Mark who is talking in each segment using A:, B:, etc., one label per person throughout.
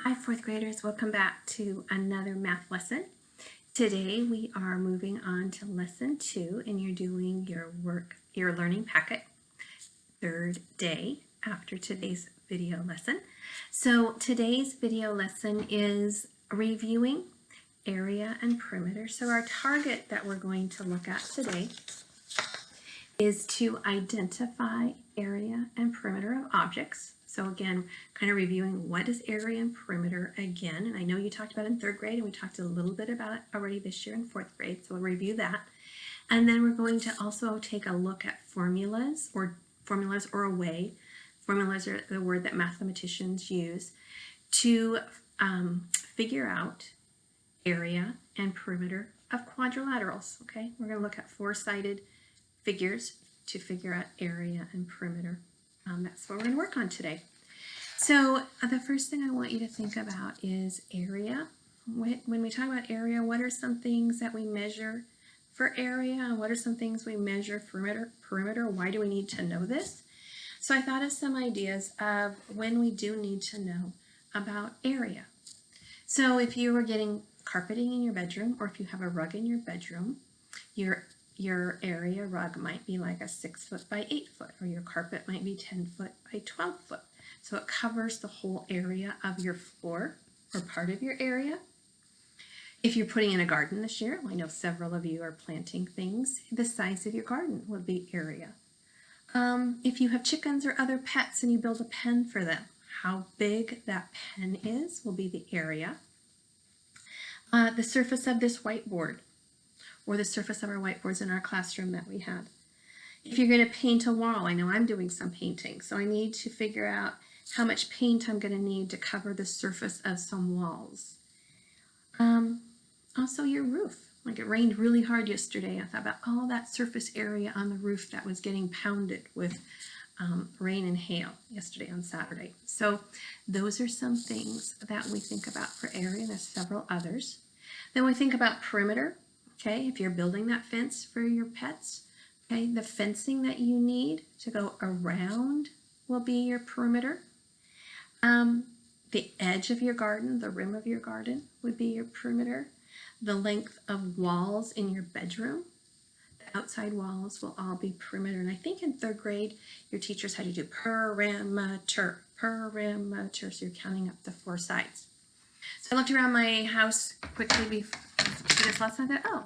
A: Hi, fourth graders. Welcome back to another math lesson. Today we are moving on to lesson 2, and you're doing your learning packet, third day after today's video lesson. So today's video lesson is reviewing area and perimeter. So our target that we're going to look at today is to identify area and perimeter of objects. So again, kind of reviewing what is area and perimeter again. And I know you talked about it in third grade, and we talked a little bit about it already this year in fourth grade. So we'll review that. And then we're going to also take a look at formulas or a way. Formulas are the word that mathematicians use to figure out area and perimeter of quadrilaterals. Okay, we're going to look at four-sided figures to figure out area and perimeter. That's what we're going to work on today. So the first thing I want you to think about is area. When we talk about area, what are some things that we measure for area? What are some things we measure for perimeter? Why do we need to know this? So I thought of some ideas of when we do need to know about area. So if you were getting carpeting in your bedroom, or if you have a rug in your bedroom, your area rug might be like a 6 foot by 8 foot, or your carpet might be 10 foot by 12 foot. So it covers the whole area of your floor or part of your area. If you're putting in a garden this year, I know several of you are planting things, the size of your garden would be area. If you have chickens or other pets and you build a pen for them, how big that pen is will be the area. The surface of this whiteboard, or the surface of our whiteboards in our classroom that we had. If you're going to paint a wall, I know I'm doing some painting, so I need to figure out how much paint I'm going to need to cover the surface of some walls. Also your roof. Like it rained really hard yesterday. I thought about all that surface area on the roof that was getting pounded with rain and hail yesterday on Saturday. So those are some things that we think about for area. There's several others. Then we think about perimeter. Okay, if you're building that fence for your pets, okay, the fencing that you need to go around will be your perimeter. The edge of your garden, the rim of your garden would be your perimeter. The length of walls in your bedroom, the outside walls will all be perimeter. And I think in third grade, your teachers had to do perimeter. So you're counting up the 4 sides. So I looked around my house quickly for this lesson. I thought, oh,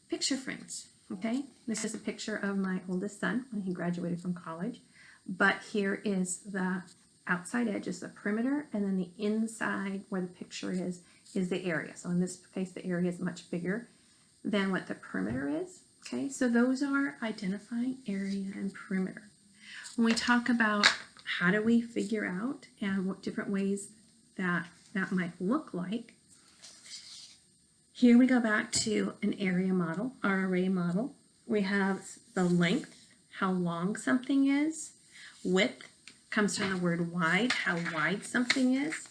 A: picture frames. Okay, this is a picture of my oldest son when he graduated from college. But here is the outside edge, is the perimeter, and then the inside where the picture is the area. So in this case, the area is much bigger than what the perimeter is. Okay, so those are identifying area and perimeter. When we talk about how do we figure out and what different ways that might look like, here we go back to an area model, our array model. We have the length, how long something is. Width comes from the word wide, how wide something is.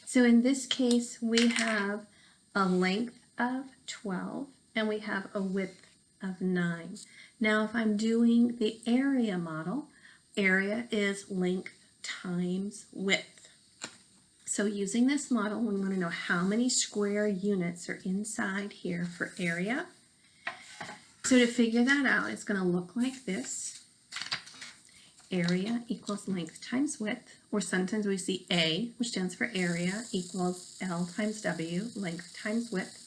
A: So in this case, we have a length of 12 and we have a width of 9. Now, if I'm doing the area model, area is length times width. So using this model, we want to know how many square units are inside here for area. So to figure that out, it's going to look like this. Area equals length times width, or sometimes we see A, which stands for area, equals L times W, length times width.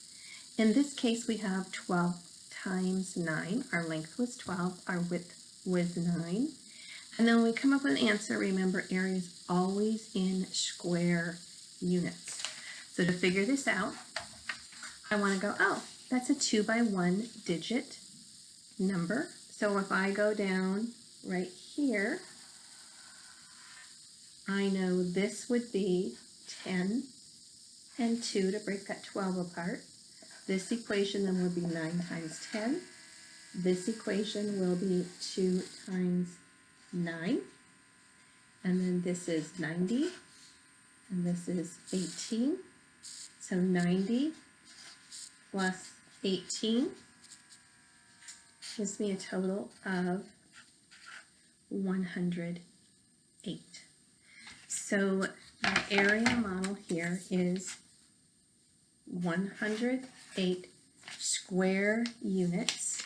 A: In this case, we have 12 times 9. Our length was 12, our width was 9. And then when we come up with an answer, remember area is always in square units. So to figure this out, I want to go, oh, that's a 2 by 1 digit number. So if I go down right here, I know this would be 10 and 2 to break that 12 apart. This equation then will be 9 times 10. This equation will be 2 times 9, and then this is 90, and this is 18. So 90 plus 18 gives me a total of 108. So My area model here is 108 square units.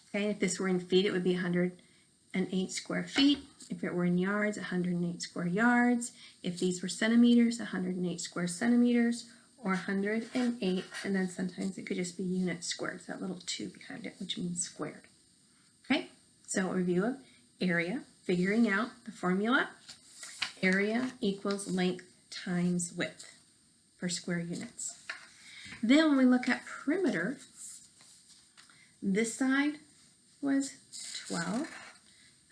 A: Okay, if this were in feet, it would be 108 square feet. If it were in yards, 108 square yards. If these were centimeters, 108 square centimeters, or 108, and then sometimes it could just be units squared, that little 2 behind it, which means squared. Okay, so a review of area, figuring out the formula. Area equals length times width for square units. Then when we look at perimeter, this side was 12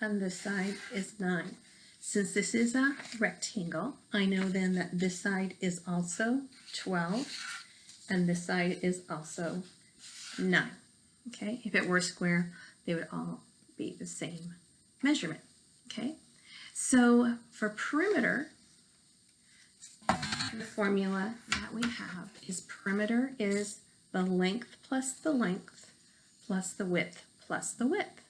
A: and this side is 9. Since this is a rectangle, I know then that this side is also 12 and this side is also 9. Okay, if it were a square, they would all be the same measurement. Okay, so for perimeter, the formula that we have is perimeter is the length plus the width plus the width.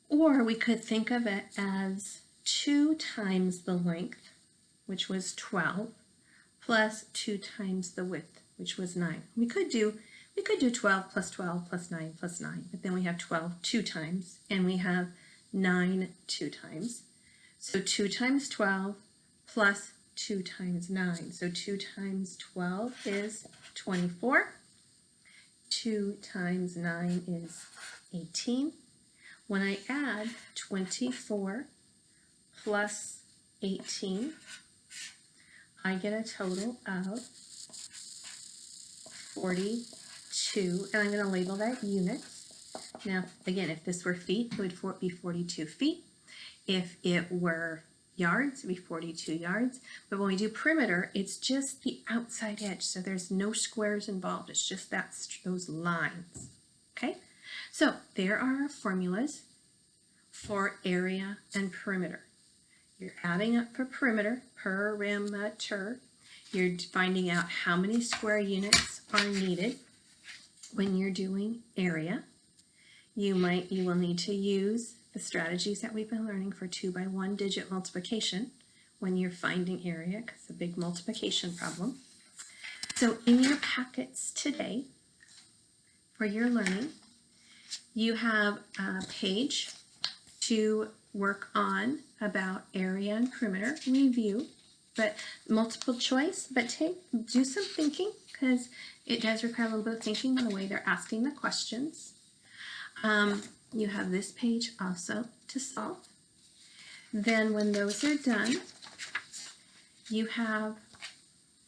A: Or we could think of it as 2 times the length, which was 12, plus 2 times the width, which was 9. We could do 12 plus 12 plus 9 plus 9, but then we have 12 2 times, and we have 9 2 times. So 2 times 12 plus 2 times 9. So 2 times 12 is 24. 2 times 9 is 18. When I add 24 plus 18, I get a total of 42, and I'm going to label that units. Now, again, if this were feet, it would be 42 feet. If it were yards, it would be 42 yards. But when we do perimeter, it's just the outside edge, so there's no squares involved. It's just those lines. Okay? So there are our formulas for area and perimeter. You're adding up for perimeter, perimeter. You're finding out how many square units are needed when you're doing area. You will need to use the strategies that we've been learning for 2-by-1 digit multiplication when you're finding area, because it's a big multiplication problem. So in your packets today, for your learning, you have a page to work on about area and perimeter review, but multiple choice, but do some thinking, because it does require a little bit of thinking on the way they're asking the questions. You have this page also to solve. Then when those are done, you have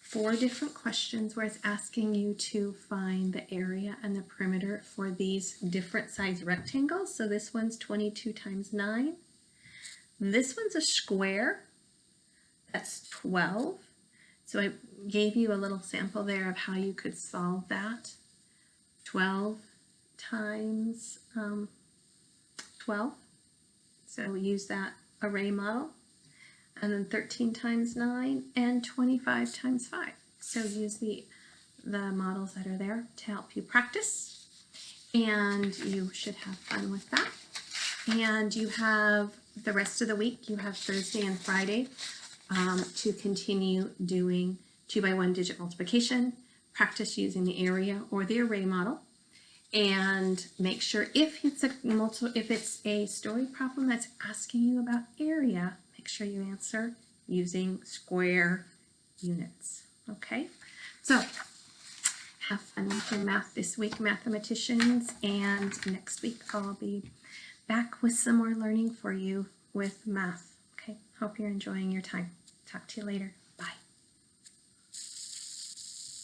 A: 4 different questions where it's asking you to find the area and the perimeter for these different size rectangles. So this one's 22 times 9. This one's a square. That's 12. So I gave you a little sample there of how you could solve that. 12 times 12. So we use that array model. And then 13 times 9 and 25 times 5. So use the models that are there to help you practice. And you should have fun with that. And you have the rest of the week, you have Thursday and Friday to continue doing 2-by-1 digit multiplication, practice using the area or the array model, and make sure if it's a story problem that's asking you about area, make sure you answer using square units. Okay, so have fun with your math this week, mathematicians, and next week I'll be back with some more learning for you with math. Okay, hope you're enjoying your time. Talk to you later.